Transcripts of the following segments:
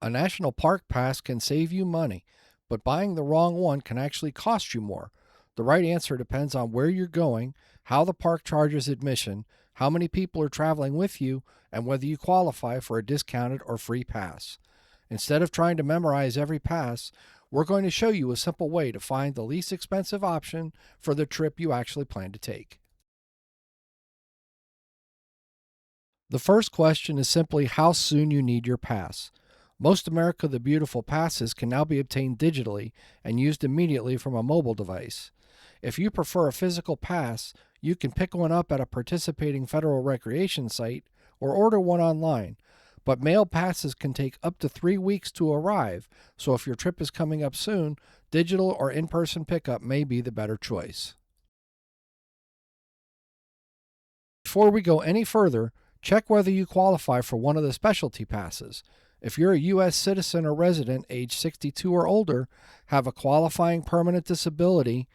A national park pass can save you money, but buying the wrong one can actually cost you more. The right answer depends on where you're going, how the park charges admission, how many people are traveling with you, and whether you qualify for a discounted or free pass. Instead of trying to memorize every pass, we're going to show you a simple way to find the least expensive option for the trip you actually plan to take. The first question is simply how soon you need your pass. Most America the Beautiful passes can now be obtained digitally and used immediately from a mobile device. If you prefer a physical pass, you can pick one up at a participating federal recreation site or order one online. But mail passes can take up to 3 weeks to arrive, so if your trip is coming up soon, digital or in person pickup may be the better choice. Before we go any further, check whether you qualify for one of the specialty passes. If you're a U.S. citizen or resident age 62 or older, have a qualifying permanent disability,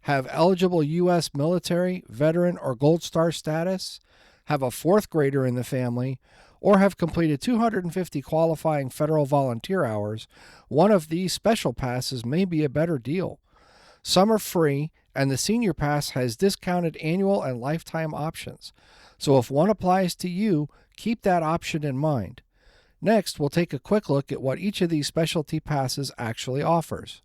have eligible U.S. military, veteran, or Gold Star status, have a fourth grader in the family, or have completed 250 qualifying federal volunteer hours, one of these special passes may be a better deal. Some are free, and the Senior Pass has discounted annual and lifetime options. So if one applies to you, keep that option in mind. Next, we'll take a quick look at what each of these specialty passes actually offers.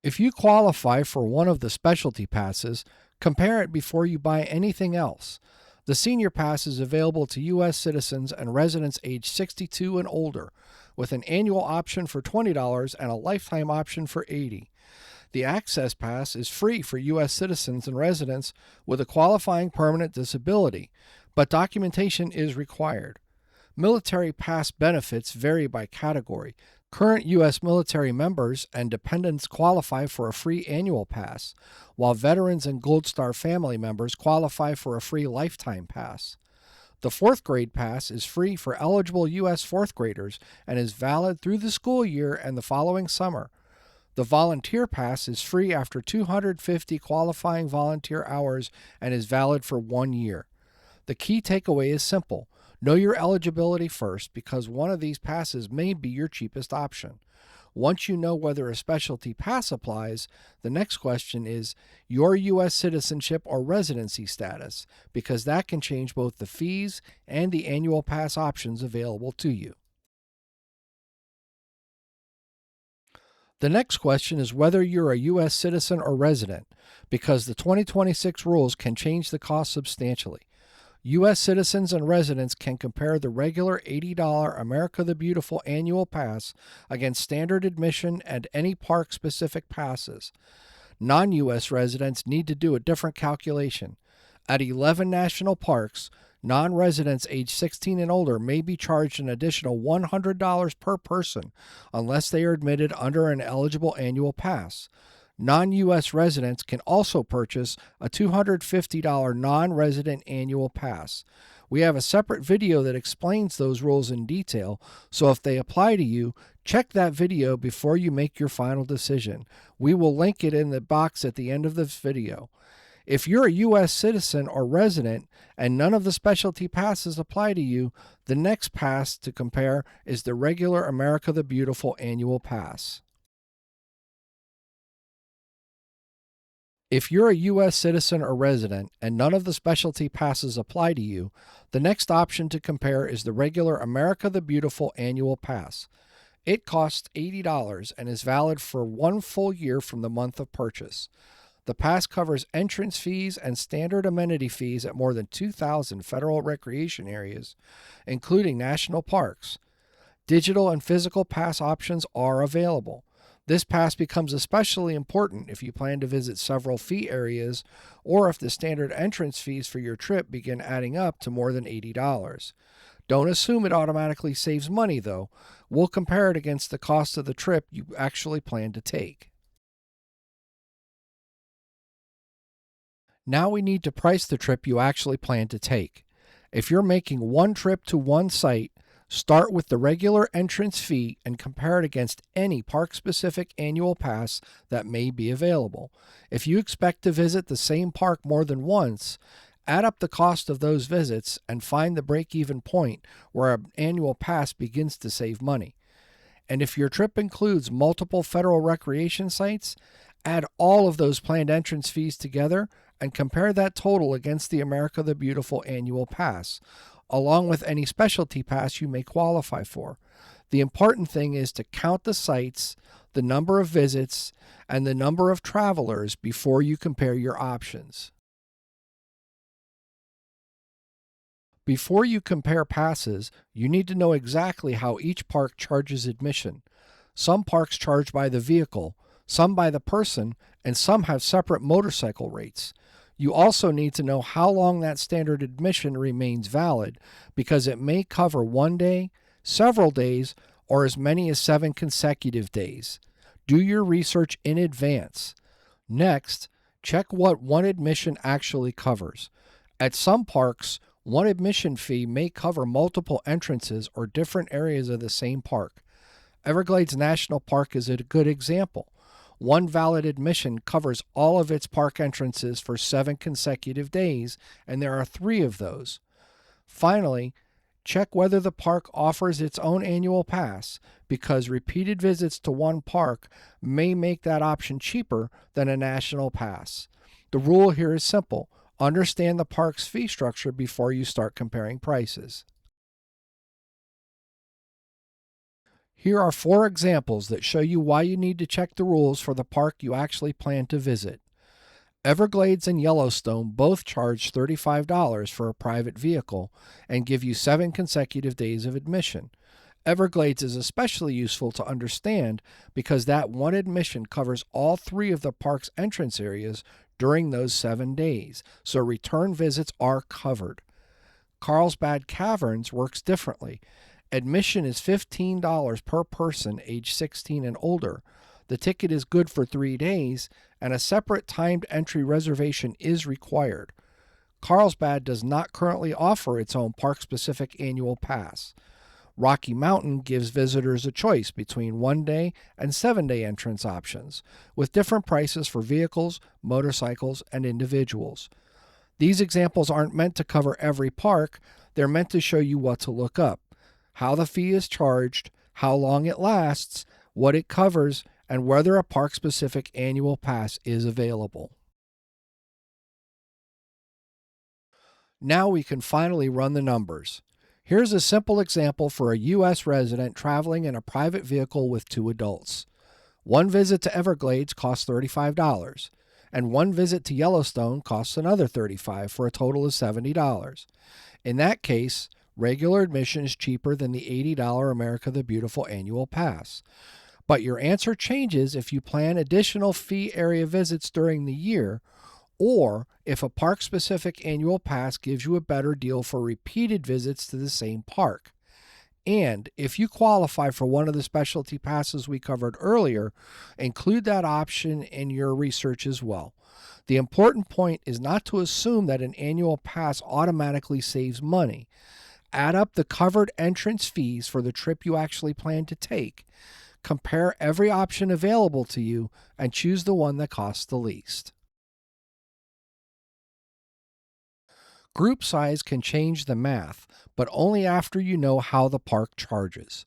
If you qualify for one of the specialty passes, compare it before you buy anything else. The Senior Pass is available to U.S. citizens and residents age 62 and older, with an annual option for $20 and a lifetime option for $80. The Access Pass is free for U.S. citizens and residents with a qualifying permanent disability, but documentation is required. Military Pass benefits vary by category. Current U.S. military members and dependents qualify for a free annual pass, while veterans and Gold Star family members qualify for a free lifetime pass. The fourth grade pass is free for eligible U.S. fourth graders and is valid through the school year and the following summer. The volunteer pass is free after 250 qualifying volunteer hours and is valid for 1 year. The key takeaway is simple. Know your eligibility first because one of these passes may be your cheapest option. Once you know whether a specialty pass applies, the next question is your U.S. citizenship or residency status, because that can change both the fees and the annual pass options available to you. The next question is whether you're a U.S. citizen or resident, because the 2026 rules can change the cost substantially. U.S. citizens and residents can compare the regular $80 America the Beautiful annual pass against standard admission and any park-specific passes. Non-U.S. residents need to do a different calculation. At 11 national parks, non-residents age 16 and older may be charged an additional $100 per person unless they are admitted under an eligible annual pass. Non-U.S. residents can also purchase a $250 non-resident annual pass. We have a separate video that explains those rules in detail, so if they apply to you, check that video before you make your final decision. We will link it in the box at the end of this video. If you're a U.S. citizen or resident and none of the specialty passes apply to you, the next pass to compare is the regular America the Beautiful annual pass. If you're a U.S. citizen or resident and none of the specialty passes apply to you, the next option to compare is the regular America the Beautiful annual pass. It costs $80 and is valid for 1 full year from the month of purchase. The pass covers entrance fees and standard amenity fees at more than 2,000 federal recreation areas, including national parks. Digital and physical pass options are available. This pass becomes especially important if you plan to visit several fee areas or if the standard entrance fees for your trip begin adding up to more than $80. Don't assume it automatically saves money, though. We'll compare it against the cost of the trip you actually plan to take. Now we need to price the trip you actually plan to take. If you're making one trip to one site, start with the regular entrance fee and compare it against any park-specific annual pass that may be available. If you expect to visit the same park more than once, Add up the cost of those visits and find the break-even point where an annual pass begins to save money. And if your trip includes multiple federal recreation sites, add all of those planned entrance fees together and compare that total against the America the Beautiful annual pass, along with any specialty pass you may qualify for. The important thing is to count the sites, the number of visits, and the number of travelers before you compare your options. Before you compare passes, you need to know exactly how each park charges admission. Some parks charge by the vehicle, some by the person, and some have separate motorcycle rates. You also need to know how long that standard admission remains valid because it may cover one day, several days, or as many as 7 consecutive days. Do your research in advance. Next, check what one admission actually covers. At some parks, one admission fee may cover multiple entrances or different areas of the same park. Everglades National Park is a good example. One valid admission covers all of its park entrances for 7 consecutive days, and there are 3 of those. Finally, check whether the park offers its own annual pass, because repeated visits to one park may make that option cheaper than a national pass. The rule here is simple. Understand the park's fee structure before you start comparing prices. Here are 4 examples that show you why you need to check the rules for the park you actually plan to visit. Everglades and Yellowstone both charge $35 for a private vehicle and give you 7 consecutive days of admission. Everglades is especially useful to understand because that one admission covers all 3 of the park's entrance areas during those 7 days, so return visits are covered. Carlsbad Caverns works differently. Admission is $15 per person age 16 and older. The ticket is good for 3 days, and a separate timed entry reservation is required. Carlsbad does not currently offer its own park-specific annual pass. Rocky Mountain gives visitors a choice between 1-day and 7-day entrance options, with different prices for vehicles, motorcycles, and individuals. These examples aren't meant to cover every park, they're meant to show you what to look up, how the fee is charged, how long it lasts, what it covers, and whether a park-specific annual pass is available. Now we can finally run the numbers. Here's a simple example for a U.S. resident traveling in a private vehicle with 2 adults. One visit to Everglades costs $35, and one visit to Yellowstone costs another $35 for a total of $70. In that case, regular admission is cheaper than the $80 America the Beautiful annual pass. But your answer changes if you plan additional fee area visits during the year, or if a park-specific annual pass gives you a better deal for repeated visits to the same park. And if you qualify for one of the specialty passes we covered earlier, include that option in your research as well. The important point is not to assume that an annual pass automatically saves money. Add up the covered entrance fees for the trip you actually plan to take. Compare every option available to you and choose the one that costs the least. Group size can change the math, but only after you know how the park charges.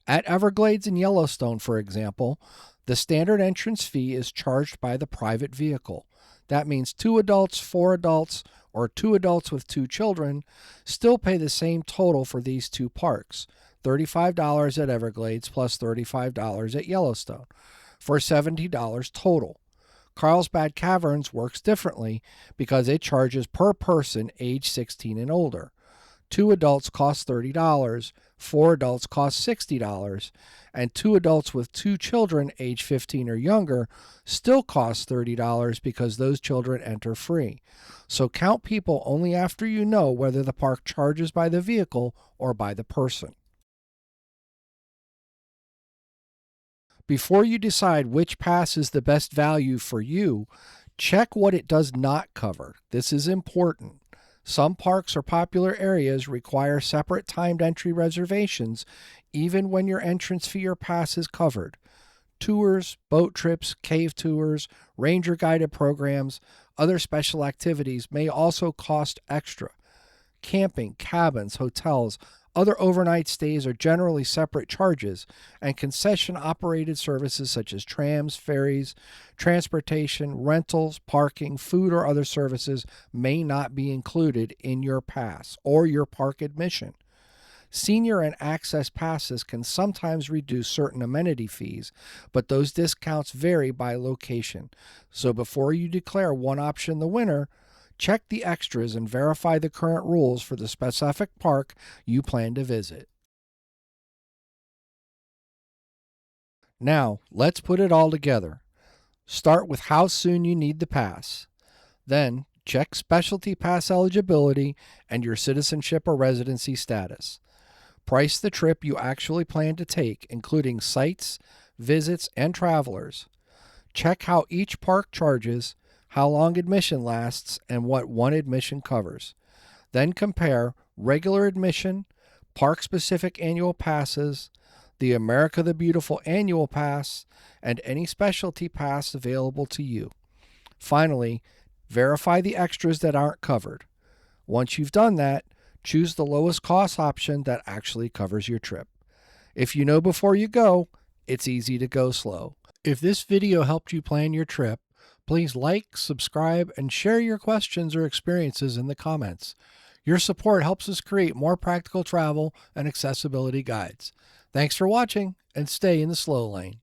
At Everglades and Yellowstone, for example, the standard entrance fee is charged by the private vehicle. That means 2 adults, 4 adults, or 2 adults with 2 children still pay the same total for these 2 parks, $35 at Everglades plus $35 at Yellowstone, for $70 total. Carlsbad Caverns works differently because it charges per person age 16 and older. 2 adults cost $30, 4 adults cost $60, and 2 adults with 2 children age 15 or younger still cost $30 because those children enter free. So count people only after you know whether the park charges by the vehicle or by the person. Before you decide which pass is the best value for you, check what it does not cover. This is important. Some parks or popular areas require separate timed entry reservations, even when your entrance fee or pass is covered. Tours, boat trips, cave tours, ranger guided programs, Other special activities may also cost extra. Camping, cabins, hotels, other overnight stays are generally separate charges, and concession operated services such as trams, ferries, transportation, rentals, parking, food, or other services may not be included in your pass or your park admission. Senior and access passes can sometimes reduce certain amenity fees, but those discounts vary by location. So before you declare one option the winner, check the extras and verify the current rules for the specific park you plan to visit. Now, let's put it all together. Start with how soon you need the pass. Then, check specialty pass eligibility and your citizenship or residency status. Price the trip you actually plan to take, including sites, visits, and travelers. Check how each park charges, how long admission lasts, and what one admission covers. Then compare regular admission, park-specific annual passes, the America the Beautiful annual pass, and any specialty pass available to you. Finally, verify the extras that aren't covered. Once you've done that, choose the lowest cost option that actually covers your trip. If you know before you go, it's easy to go slow. If this video helped you plan your trip, please like, subscribe, and share your questions or experiences in the comments. Your support helps us create more practical travel and accessibility guides. Thanks for watching, and stay in the slow lane.